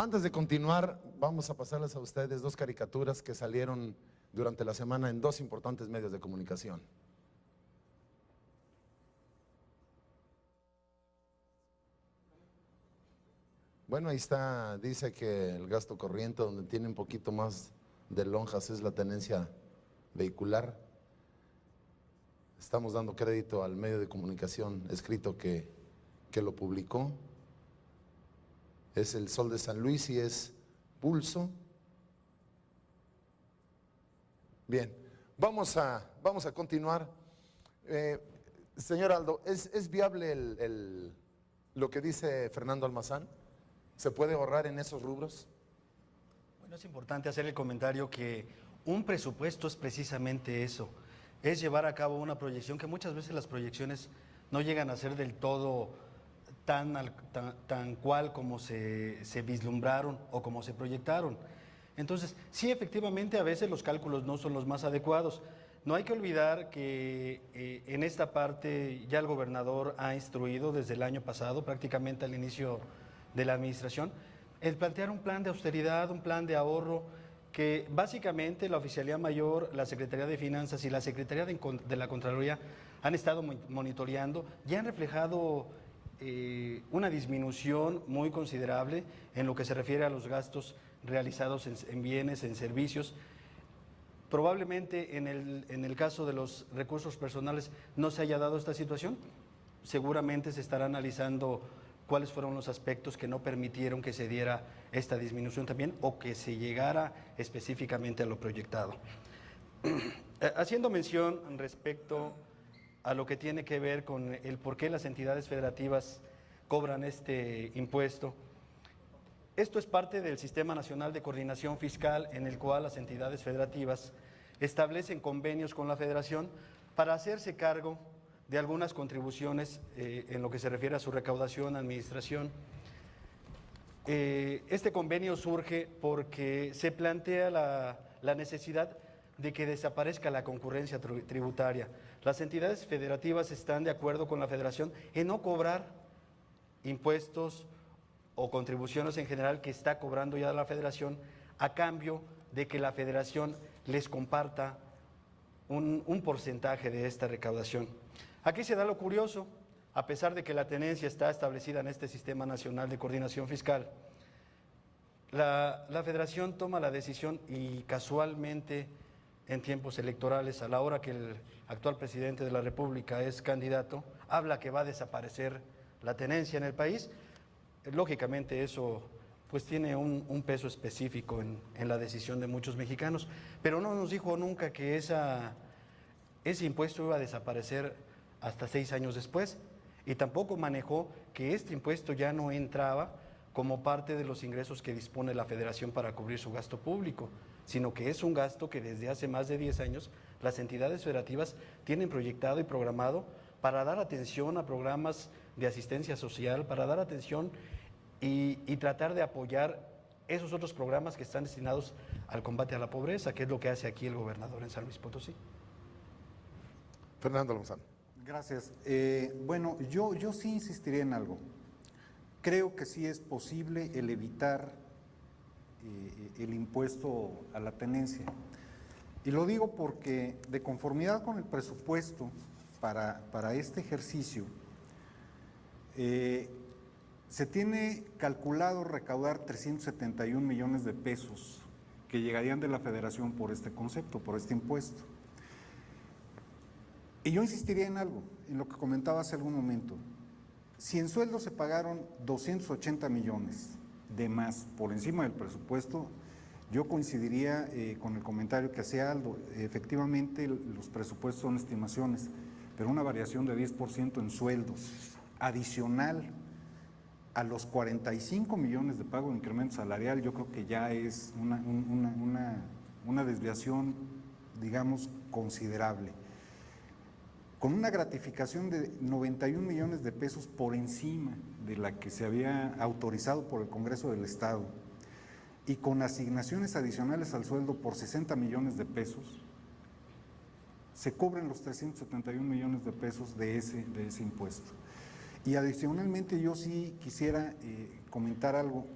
Antes de continuar, vamos a pasarles a ustedes dos caricaturas que salieron durante la semana en dos importantes medios de comunicación. Bueno, ahí está, dice que el gasto corriente donde tiene un poquito más de lonjas es la tenencia vehicular. Estamos dando crédito al medio de comunicación escrito que lo publicó. Es el Sol de San Luis y es Pulso. Bien, vamos a continuar. Señor Aldo, ¿es viable lo que dice Fernando Almazán? ¿Se puede ahorrar en esos rubros? Bueno, es importante hacer el comentario que un presupuesto es precisamente eso, es llevar a cabo una proyección, que muchas veces las proyecciones no llegan a ser del todo tan cual como se vislumbraron o como se proyectaron. Entonces, sí, efectivamente, a veces los cálculos no son los más adecuados. No hay que olvidar que en esta parte ya el gobernador ha instruido desde el año pasado, prácticamente al inicio de la administración, el plantear un plan de austeridad, un plan de ahorro, que básicamente la Oficialía Mayor, la Secretaría de Finanzas y la Secretaría de la Contraloría han estado monitoreando y han reflejado una disminución muy considerable en lo que se refiere a los gastos realizados en bienes, en servicios. Probablemente en el caso de los recursos personales no se haya dado esta situación. Seguramente se estará analizando cuáles fueron los aspectos que no permitieron que se diera esta disminución también o que se llegara específicamente a lo proyectado. Haciendo mención respecto a lo que tiene que ver con el por qué las entidades federativas cobran este impuesto, esto es parte del Sistema Nacional de Coordinación Fiscal, en el cual las entidades federativas establecen convenios con la Federación para hacerse cargo de algunas contribuciones en lo que se refiere a su recaudación, administración. Este convenio surge porque se plantea la necesidad de que desaparezca la concurrencia tributaria. Las entidades federativas están de acuerdo con la Federación en no cobrar impuestos o contribuciones en general que está cobrando ya la Federación, a cambio de que la Federación les comparta un porcentaje de esta recaudación. Aquí se da lo curioso, a pesar de que la tenencia está establecida en este Sistema Nacional de Coordinación Fiscal, la Federación toma la decisión y casualmente en tiempos electorales, a la hora que el actual presidente de la República es candidato, habla que va a desaparecer la tenencia en el país. Lógicamente eso pues tiene un peso específico en la decisión de muchos mexicanos, pero no nos dijo nunca que ese impuesto iba a desaparecer hasta 6 años después, y tampoco manejó que este impuesto ya no entraba como parte de los ingresos que dispone la Federación para cubrir su gasto público, sino que es un gasto que desde hace más de 10 años las entidades federativas tienen proyectado y programado para dar atención a programas de asistencia social, para dar atención y tratar de apoyar esos otros programas que están destinados al combate a la pobreza, que es lo que hace aquí el gobernador en San Luis Potosí. Fernando Almazán. Gracias. Bueno, yo sí insistiría en algo. Creo que sí es posible el evitar el impuesto a la tenencia. Y lo digo porque, de conformidad con el presupuesto para este ejercicio, se tiene calculado recaudar 371 millones de pesos que llegarían de la Federación por este concepto, por este impuesto. Y yo insistiría en algo, en lo que comentaba hace algún momento. Si en sueldos se pagaron 280 millones de más por encima del presupuesto, yo coincidiría con el comentario que hacía Aldo. Efectivamente, los presupuestos son estimaciones, pero una variación de 10% en sueldos, adicional a los 45 millones de pago de incremento salarial, yo creo que ya es una desviación, digamos, considerable. Con una gratificación de 91 millones de pesos por encima de la que se había autorizado por el Congreso del Estado y con asignaciones adicionales al sueldo por 60 millones de pesos, se cubren los 371 millones de pesos de ese impuesto. Y adicionalmente yo sí quisiera comentar algo.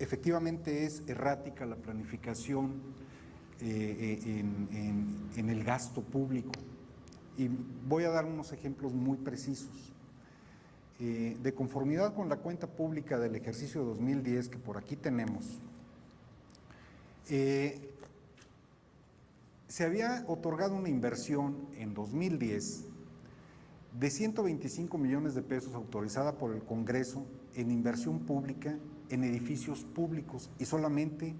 efectivamente es errática la planificación en el gasto público. Y voy a dar unos ejemplos muy precisos. De conformidad con la cuenta pública del ejercicio 2010, que por aquí tenemos, se había otorgado una inversión en 2010 de 125 millones de pesos autorizada por el Congreso en inversión pública en edificios públicos, y solamente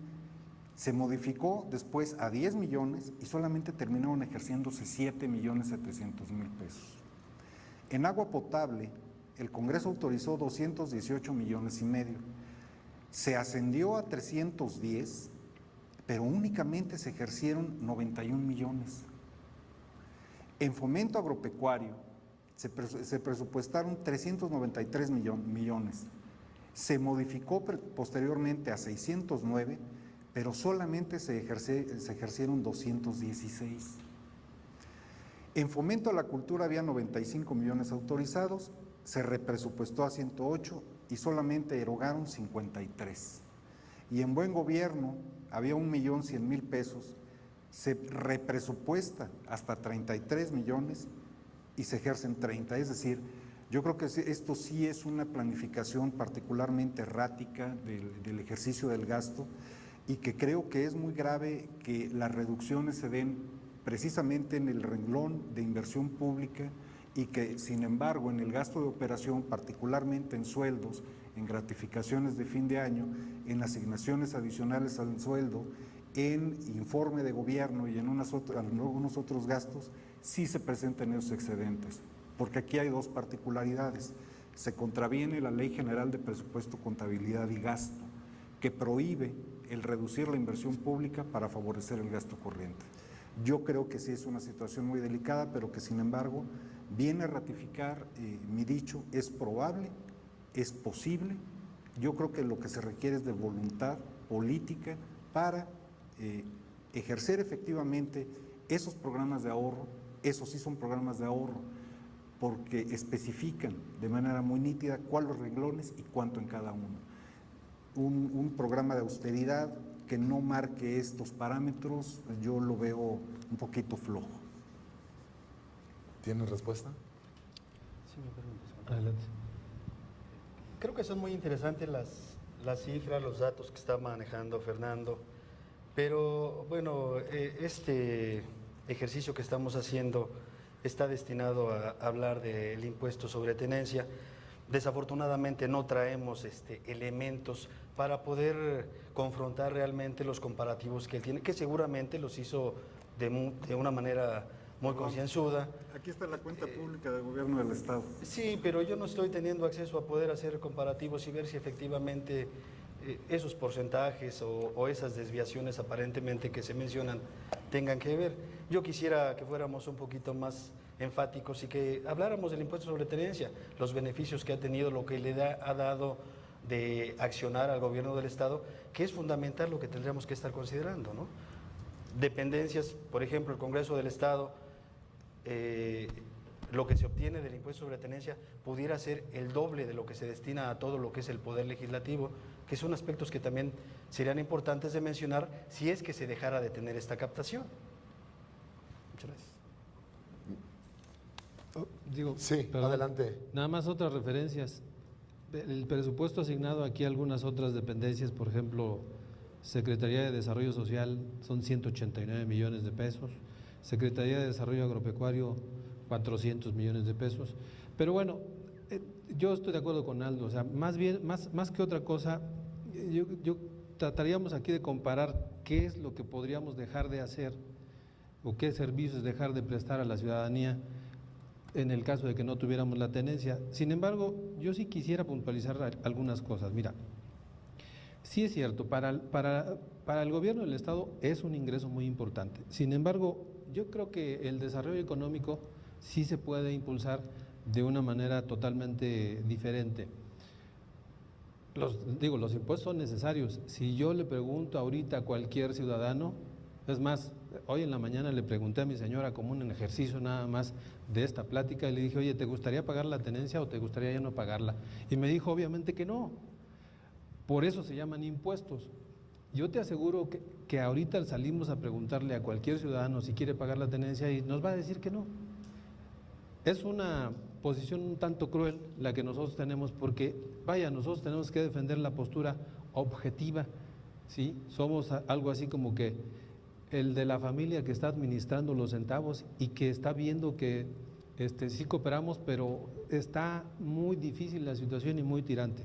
se modificó después a 10 millones y solamente terminaron ejerciéndose 7.700.000 pesos. En agua potable, el Congreso autorizó 218 millones y medio. Se ascendió a 310, pero únicamente se ejercieron 91 millones. En fomento agropecuario se presupuestaron 393 millones. Se modificó posteriormente a 609, pero solamente se ejercieron 216. En fomento a la cultura había 95 millones autorizados, se represupuestó a 108 y solamente erogaron 53. Y en buen gobierno había 1.100.000 pesos, se represupuesta hasta 33 millones y se ejercen 30. Es decir, yo creo que esto sí es una planificación particularmente errática del ejercicio del gasto, y que creo que es muy grave que las reducciones se den precisamente en el renglón de inversión pública, y que sin embargo en el gasto de operación, particularmente en sueldos, en gratificaciones de fin de año, en asignaciones adicionales al sueldo, en informe de gobierno y en algunos otros gastos, sí se presenten esos excedentes, porque aquí hay dos particularidades. Se contraviene la Ley General de Presupuesto, Contabilidad y Gasto, que prohíbe el reducir la inversión pública para favorecer el gasto corriente. Yo creo que sí es una situación muy delicada, pero que sin embargo viene a ratificar mi dicho: es probable, es posible. Yo creo que lo que se requiere es de voluntad política para ejercer efectivamente esos programas de ahorro. Esos sí son programas de ahorro, porque especifican de manera muy nítida cuáles renglones y cuánto en cada uno. Un programa de austeridad que no marque estos parámetros, yo lo veo un poquito flojo. ¿Tienes respuesta? Sí, me permites. Adelante. Creo que son muy interesantes las cifras, los datos que está manejando Fernando, pero bueno, este ejercicio que estamos haciendo está destinado a hablar del impuesto sobre tenencia. Desafortunadamente no traemos elementos para poder confrontar realmente los comparativos que él tiene, que seguramente los hizo de una manera muy concienzuda. Aquí está la cuenta pública del gobierno del Estado. Sí, pero yo no estoy teniendo acceso a poder hacer comparativos y ver si efectivamente esos porcentajes o esas desviaciones aparentemente que se mencionan tengan que ver. Yo quisiera que fuéramos un poquito más enfáticos y que habláramos del impuesto sobre tenencia, los beneficios que ha tenido, lo que ha dado de accionar al gobierno del Estado, que es fundamental lo que tendríamos que estar considerando, ¿no? Dependencias, por ejemplo, el Congreso del Estado, lo que se obtiene del impuesto sobre tenencia pudiera ser el doble de lo que se destina a todo lo que es el Poder Legislativo, que son aspectos que también serían importantes de mencionar si es que se dejara de tener esta captación. Muchas gracias. Sí, perdón, adelante. Nada más otras referencias. El presupuesto asignado aquí a algunas otras dependencias, por ejemplo, Secretaría de Desarrollo Social, son 189 millones de pesos, Secretaría de Desarrollo Agropecuario, 400 millones de pesos. Pero bueno, yo estoy de acuerdo con Aldo, o sea, más que otra cosa, yo trataríamos aquí de comparar qué es lo que podríamos dejar de hacer o qué servicios dejar de prestar a la ciudadanía en el caso de que no tuviéramos la tenencia. Sin embargo, yo sí quisiera puntualizar algunas cosas. Mira, sí es cierto, para el gobierno del Estado es un ingreso muy importante. Sin embargo, yo creo que el desarrollo económico sí se puede impulsar de una manera totalmente diferente. Los impuestos son necesarios. Si yo le pregunto ahorita a cualquier ciudadano, es más, hoy en la mañana le pregunté a mi señora como un ejercicio nada más de esta plática y le dije: oye, ¿te gustaría pagar la tenencia o te gustaría ya no pagarla? Y me dijo obviamente que no. Por eso se llaman impuestos. Yo te aseguro que ahorita salimos a preguntarle a cualquier ciudadano si quiere pagar la tenencia y nos va a decir que no. Es una posición un tanto cruel la que nosotros tenemos porque, vaya, nosotros tenemos que defender la postura objetiva, ¿sí? Somos algo así como que el de la familia que está administrando los centavos y que está viendo que sí cooperamos, pero está muy difícil la situación y muy tirante.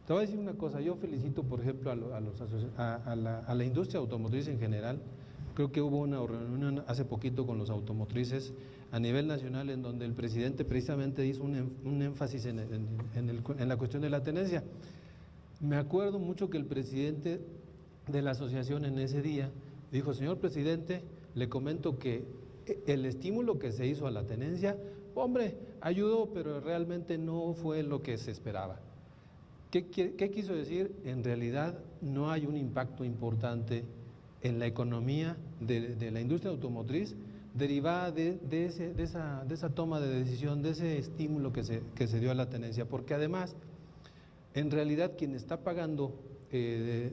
Te voy a decir una cosa, yo felicito, por ejemplo, a la industria automotriz en general. Creo que hubo una reunión hace poquito con los automotrices a nivel nacional en donde el presidente precisamente hizo un énfasis en la cuestión de la tenencia. Me acuerdo mucho que el presidente de la asociación en ese día dijo: señor presidente, le comento que el estímulo que se hizo a la tenencia, hombre, ayudó, pero realmente no fue lo que se esperaba. ¿Qué quiso decir? En realidad no hay un impacto importante en la economía de la industria automotriz derivada de esa toma de decisión, de ese estímulo que se dio a la tenencia, porque además, en realidad quien está pagando ese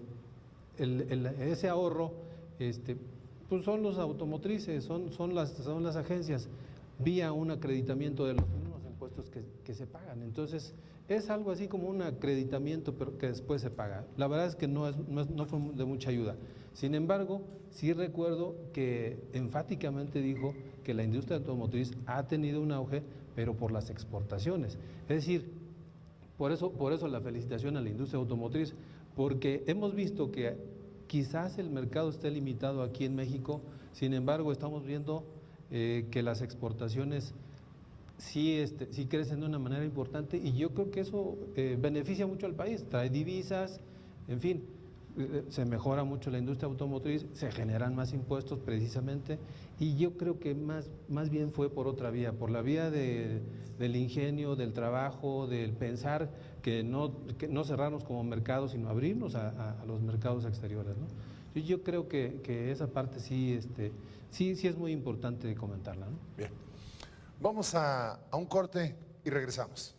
ahorro, pues son los automotrices, son las agencias, vía un acreditamiento de los mismos impuestos que se pagan. Entonces, es algo así como un acreditamiento, pero que después se paga. La verdad es que no fue de mucha ayuda. Sin embargo, sí recuerdo que enfáticamente dijo que la industria automotriz ha tenido un auge, pero por las exportaciones. Es decir, por eso la felicitación a la industria automotriz, porque hemos visto que quizás el mercado esté limitado aquí en México, sin embargo estamos viendo que las exportaciones sí crecen de una manera importante y yo creo que eso beneficia mucho al país, trae divisas, en fin, se mejora mucho la industria automotriz, se generan más impuestos precisamente y yo creo que más bien fue por otra vía, por la vía del ingenio, del trabajo, del pensar que no cerrarnos como mercado, sino abrirnos a los mercados exteriores, ¿no? Yo creo que esa parte sí es muy importante comentarla, ¿no? Bien. Vamos a un corte y regresamos.